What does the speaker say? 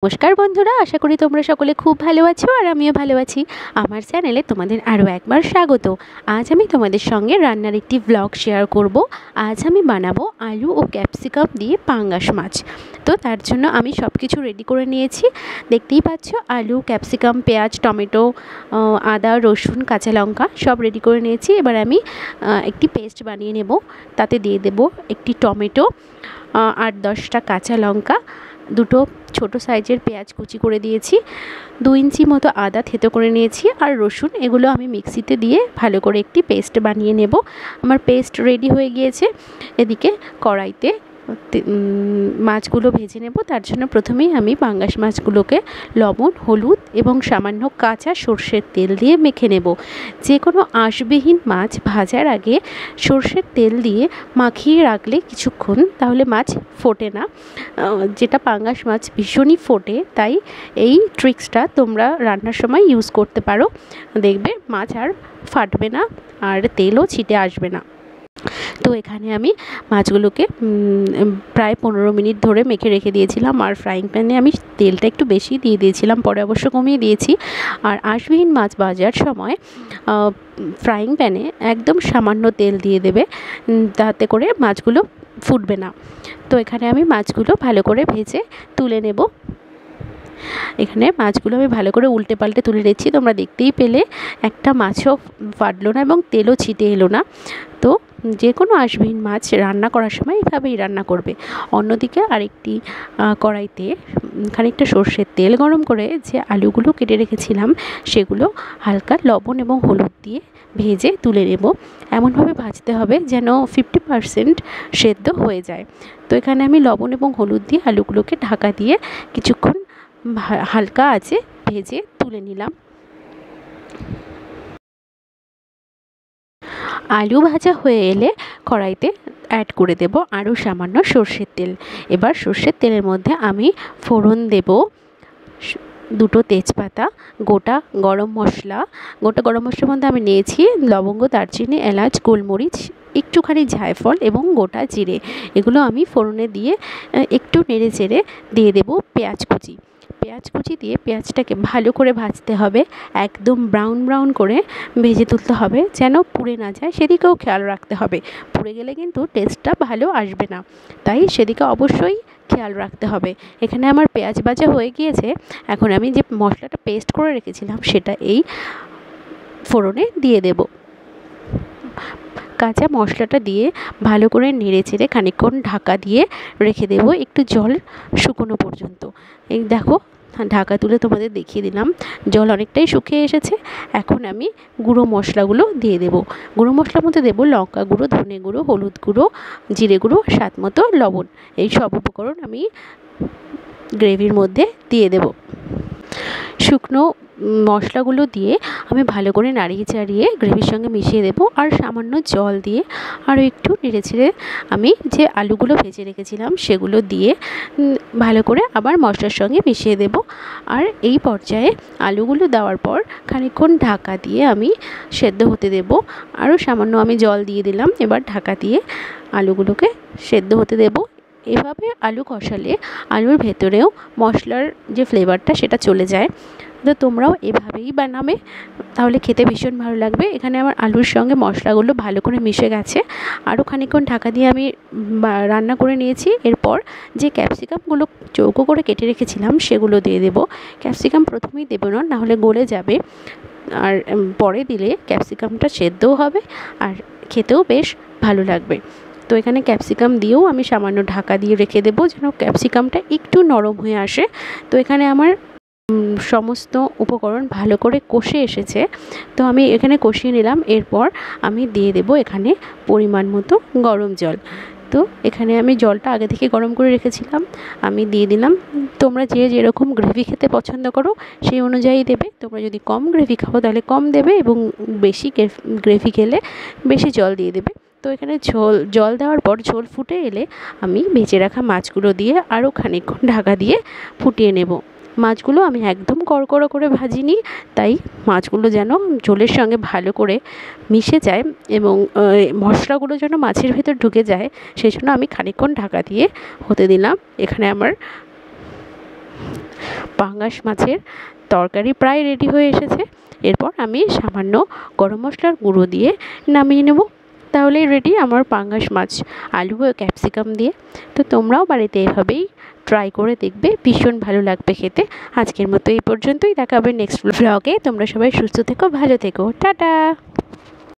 নমস্কার বন্ধুরা, আশা করি তোমরা সকলে খুব ভালো আছো আর আমিও ভালো আছি। আমার চ্যানেলে তোমাদের আরও একবার স্বাগত। আজ আমি তোমাদের সঙ্গে রান্নার একটি ব্লগ শেয়ার করব। আজ আমি বানাবো আলু ও ক্যাপসিকাম দিয়ে পাঙ্গাস মাছ। তো তার জন্য আমি সব কিছু রেডি করে নিয়েছি। দেখতেই পাচ্ছ, আলু, ক্যাপসিকাম, পেঁয়াজ, টমেটো, আদা, রসুন, কাঁচা লঙ্কা সব রেডি করে নিয়েছি। এবার আমি একটি পেস্ট বানিয়ে নেব। তাতে দিয়ে দেব একটি টমেটো, 8-10টা কাঁচা লঙ্কা, দুটো ছোট সাইজের পেঁয়াজ কুচি করে দিয়েছি, 2 ইঞ্চি মতো আদা থেতো করে নিয়েছি, আর রসুন। এগুলো আমি মিক্সিতে দিয়ে ভালো করে একটি পেস্ট বানিয়ে নেব। আমার পেস্ট রেডি হয়ে গিয়েছে। এদিকে কড়াইতে মাছগুলো ভেজে নেব। তার জন্য প্রথমেই আমি পাঙ্গাস মাছগুলোকে লবণ, হলুদ এবং সামান্য কাঁচা সর্ষের তেল দিয়ে মেখে নেব। যে কোনো আঁশবিহীন মাছ ভাজার আগে সর্ষের তেল দিয়ে মাখিয়ে রাখলে কিছুক্ষণ, তাহলে মাছ ফোটে না। যেটা পাঙ্গাস মাছ ভীষণই ফোটে, তাই এই ট্রিক্সটা তোমরা রান্নার সময় ইউজ করতে পারো। দেখবে মাছ আর ফাটবে না আর তেলও ছিটে আসবে না। তো এখানে আমি মাছগুলোকে প্রায় 15 মিনিট ধরে মেখে রেখে দিয়েছিলাম। আর ফ্রাইং প্যানে আমি তেলটা একটু বেশি দিয়ে দিয়েছিলাম, পরে অবশ্য কমিয়ে দিয়েছি। আর আঁশবিহীন মাছ ভাজার সময় ফ্রাইং প্যানে একদম সামান্য তেল দিয়ে দেবে, তাতে করে মাছগুলো ফুটবে না। তো এখানে আমি মাছগুলো ভালো করে ভেজে তুলে নেব। এখানে মাছগুলো আমি ভালো করে উল্টে পাল্টে তুলে নিচ্ছি। তোমরা দেখতেই পেলে একটা মাছও ফাটলো না এবং তেলও ছিটে এলো না। তো যে কোনো আঁশবিহীন মাছ রান্না করার সময় এভাবেই রান্না করবে। অন্যদিকে আরেকটি কড়াইতে খানিকটা সর্ষের তেল গরম করে যে আলুগুলো কেটে রেখেছিলাম সেগুলো হালকা লবণ এবং হলুদ দিয়ে ভেজে তুলে নেব। এমনভাবে ভাজতে হবে যেন 50% সেদ্ধ হয়ে যায়। তো এখানে আমি লবণ এবং হলুদ দিয়ে আলুগুলোকে ঢাকা দিয়ে কিছুক্ষণ হালকা আঁচে ভেজে তুলে নিলাম। আলু ভাজা হয়ে এলে কড়াইতে অ্যাড করে দেব আরও সামান্য সর্ষের তেল। এবার সর্ষের তেলের মধ্যে আমি ফোড়ন দেব 2টো তেজপাতা, গোটা গরম মশলা। গোটা গরম মশলার মধ্যে আমি নিয়েছি লবঙ্গ, দারচিনি, এলাচ, গোলমরিচ, একটুখানি জায়ফল এবং গোটা জিরে। এগুলো আমি ফোড়নে দিয়ে একটু নেড়ে চেড়ে দিয়ে দেব পেঁয়াজ কুচি। পেঁয়াজ কুচি দিয়ে পেঁয়াজটাকে ভালো করে ভাজতে হবে, একদম ব্রাউন করে ভেজে তুলতে হবে, যেন পুড়ে না যায় সেদিকেও খেয়াল রাখতে হবে। পুড়ে গেলে কিন্তু টেস্টটা ভালো আসবে না, তাই সেদিকে অবশ্যই খেয়াল রাখতে হবে। এখানে আমার পেঁয়াজ ভাজা হয়ে গিয়েছে। এখন আমি যে মশলাটা পেস্ট করে রেখেছিলাম সেটা এই ফোড়নে দিয়ে দেব। কাঁচা মশলাটা দিয়ে ভালো করে নেড়ে চেড়ে খানিকক্ষণ ঢাকা দিয়ে রেখে দেব, একটু জল শুকনো পর্যন্ত। এই দেখো, ঢাকা তুলে তোমাদের দেখিয়ে দিলাম, জল অনেকটাই শুকিয়ে এসেছে। এখন আমি গুঁড়ো মশলাগুলো দিয়ে দেব। গুঁড়ো মশলার মধ্যে দেব লঙ্কা গুঁড়ো, ধনে গুঁড়ো, হলুদ গুঁড়ো, জিরে গুঁড়ো, স্বাদ মতো লবণ। এই সব উপকরণ আমি গ্রেভির মধ্যে দিয়ে দেব। শুকনো মশলাগুলো দিয়ে আমি ভালো করে নাড়িয়ে চাড়িয়ে গ্রেভির সঙ্গে মিশিয়ে দেব। আর সামান্য জল দিয়ে আরও একটু নেড়ে ছেড়ে আমি যে আলুগুলো ভেজে রেখেছিলাম সেগুলো দিয়ে ভালো করে আবার মশলার সঙ্গে মিশিয়ে দেব। আর এই পর্যায়ে আলুগুলো দেওয়ার পর খানিকক্ষণ ঢাকা দিয়ে আমি সেদ্ধ হতে দেব। আরও সামান্য আমি জল দিয়ে দিলাম। এবার ঢাকা দিয়ে আলুগুলোকে সেদ্ধ হতে দেব। এভাবে আলু কষালে আলুর ভেতরেও মশলার যে ফ্লেভারটা সেটা চলে যায়। তো তোমরাও এভাবেই বানাবে, তাহলে খেতে ভীষণ ভালো লাগবে। এখানে আমার আলুর সঙ্গে মশলাগুলো ভালো করে মিশে গেছে। আরও খানিকক্ষণ ঢাকা দিয়ে আমি রান্না করে নিয়েছি। এরপর যে ক্যাপসিকামগুলো চৌকো করে কেটে রেখেছিলাম সেগুলো দিয়ে দেব। ক্যাপসিকাম প্রথমেই দেবো না, নাহলে গলে যাবে। আর পরে দিলে ক্যাপসিকামটা সেদ্ধও হবে আর খেতেও বেশ ভালো লাগবে। তো এখানে ক্যাপসিকাম দিয়েও আমি সামান্য ঢাকা দিয়ে রেখে দেবো, যেন ক্যাপসিকামটা একটু নরম হয়ে আসে। তো এখানে আমার সমস্ত উপকরণ ভালো করে কষে এসেছে। তো আমি এখানে কষিয়ে নিলাম। এরপর আমি দিয়ে দেব এখানে পরিমাণ মতো গরম জল। তো এখানে আমি জলটা আগে থেকে গরম করে রেখেছিলাম, আমি দিয়ে দিলাম। তোমরা যে যেরকম গ্রেভি খেতে পছন্দ করো সেই অনুযায়ী দেবে। তোমরা যদি কম গ্রেভি খাও তাহলে কম দেবে, এবং বেশি গ্রেভি খেলে বেশি জল দিয়ে দেবে। তো এখানে জল দেওয়ার পর ঝোল ফুটে এলে আমি ভেজে রাখা মাছগুলো দিয়ে আরও খানিকক্ষণ ঢাকা দিয়ে ফুটিয়ে নেব। মাছগুলো আমি একদম কড়কড়ো করে ভাজিনি, তাই মাছগুলো যেন ঝোলের সঙ্গে ভালো করে মিশে যায় এবং মশলাগুলো যেন মাছের ভেতর ঢুকে যায়, সেই জন্য আমি খানিকক্ষণ ঢাকা দিয়ে হতে দিলাম। এখানে আমার পাঙ্গাস মাছের তরকারি প্রায় রেডি হয়ে এসেছে। এরপর আমি সামান্য গরম মশলার গুঁড়ো দিয়ে নামিয়ে নেব। তাহলেই রেডি আমার পাঙ্গাস মাছ আলু ও ক্যাপসিকাম দিয়ে। তো তোমরাও বাড়িতে এভাবেই ট্রাই করে দেখবে, ভীষণ ভালো লাগবে খেতে। আজকের মতো এই পর্যন্তই, দেখা হবে নেক্সট ব্লগে। তোমরা সবাই সুস্থ থেকো, ভালো থেকো, টাটা।